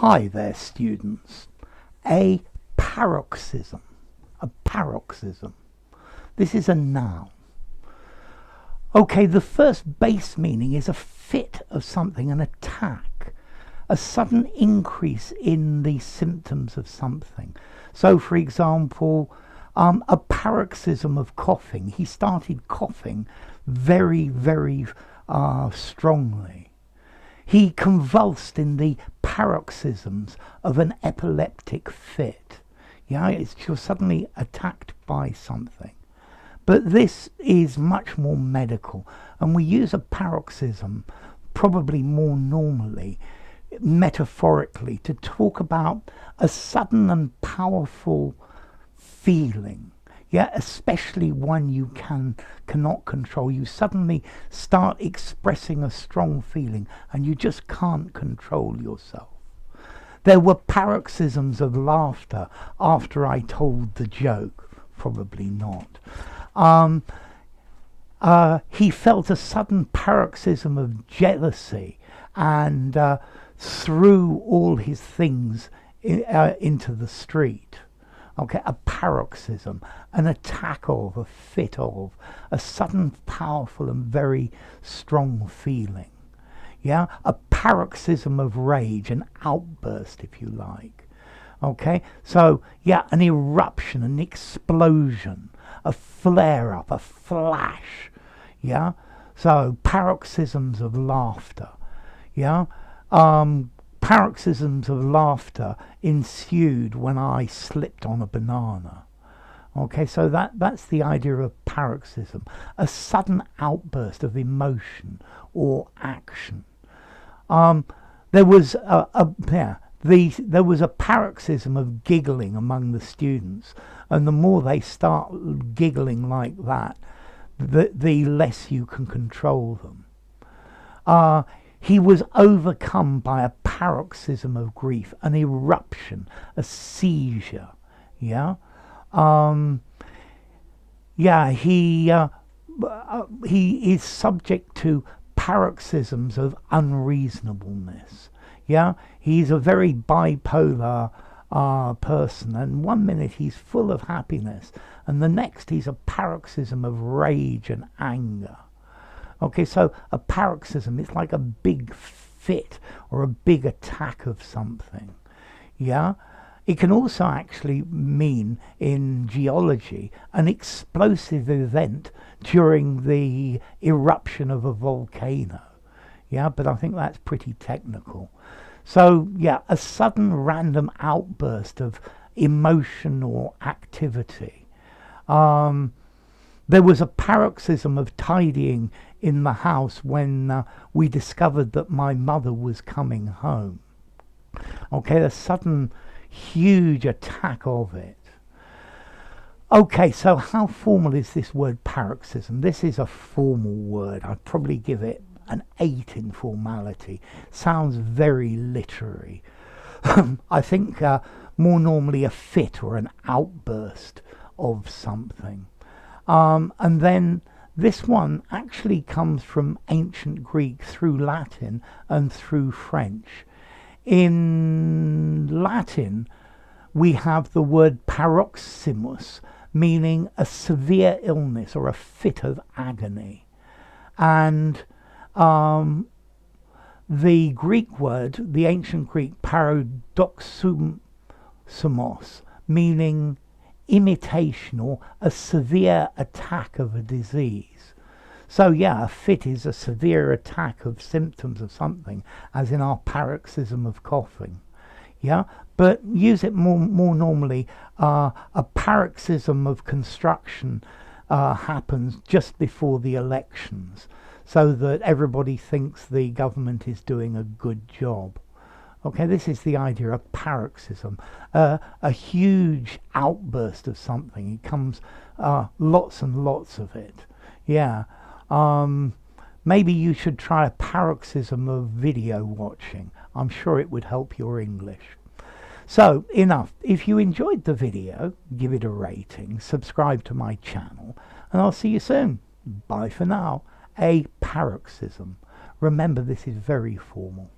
Hi there, students. A paroxysm. A paroxysm. This is a noun. Okay, the first base meaning is a fit of something, an attack, a sudden increase in the symptoms of something. So, for example, a paroxysm of coughing. He started coughing very, very strongly. He convulsed in the paroxysms of an epileptic fit. Yeah, you're suddenly attacked by something. But this is much more medical, and we use a paroxysm probably more normally, metaphorically, to talk about a sudden and powerful feeling. Yeah, especially one you cannot control. You suddenly start expressing a strong feeling and you just can't control yourself. There were paroxysms of laughter after I told the joke. Probably not. He felt a sudden paroxysm of jealousy and threw all his things into the street. Okay, a paroxysm, an attack of, a fit of, a sudden, powerful and very strong feeling. Yeah, a paroxysm of rage, an outburst, if you like. Okay, so yeah, an eruption, an explosion, a flare-up, a flash. Yeah, so paroxysms of laughter. Yeah, paroxysms of laughter ensued when I slipped on a banana. Okay, so that's the idea of paroxysm, a sudden outburst of emotion or action. There was there was a paroxysm of giggling among the students, and the more they start giggling like that, the less you can control them. He was overcome by a paroxysm of grief, an eruption, a seizure. Yeah, he is subject to paroxysms of unreasonableness. Yeah, he's a very bipolar person, and 1 minute he's full of happiness, and the next he's a paroxysm of rage and anger. Okay, so a paroxysm is like a big fit or a big attack of something. Yeah, it can also actually mean in geology an explosive event during the eruption of a volcano. Yeah, but I think that's pretty technical. So yeah, a sudden random outburst of emotion or activity. There was a paroxysm of tidying in the house when we discovered that my mother was coming home. Okay, a sudden huge attack of it. Okay, so how formal is this word paroxysm? This is a formal word. I'd probably give it an 8 in formality. Sounds very literary. I think more normally a fit or an outburst of something. And then this one actually comes from ancient Greek through Latin and through French. In Latin, we have the word paroxysmus, meaning a severe illness or a fit of agony. And the Greek word, the ancient Greek paroxysmos, meaning imitation or a severe attack of a disease. So yeah, a fit is a severe attack of symptoms of something, as in our paroxysm of coughing. Yeah, but use it more normally. A paroxysm of construction happens just before the elections, so that everybody thinks the government is doing a good job. Okay, this is the idea of paroxysm, a huge outburst of something. It comes, lots and lots of it. Yeah, maybe you should try a paroxysm of video watching. I'm sure it would help your English. So, enough. If you enjoyed the video, give it a rating, subscribe to my channel, and I'll see you soon. Bye for now. A paroxysm. Remember, this is very formal.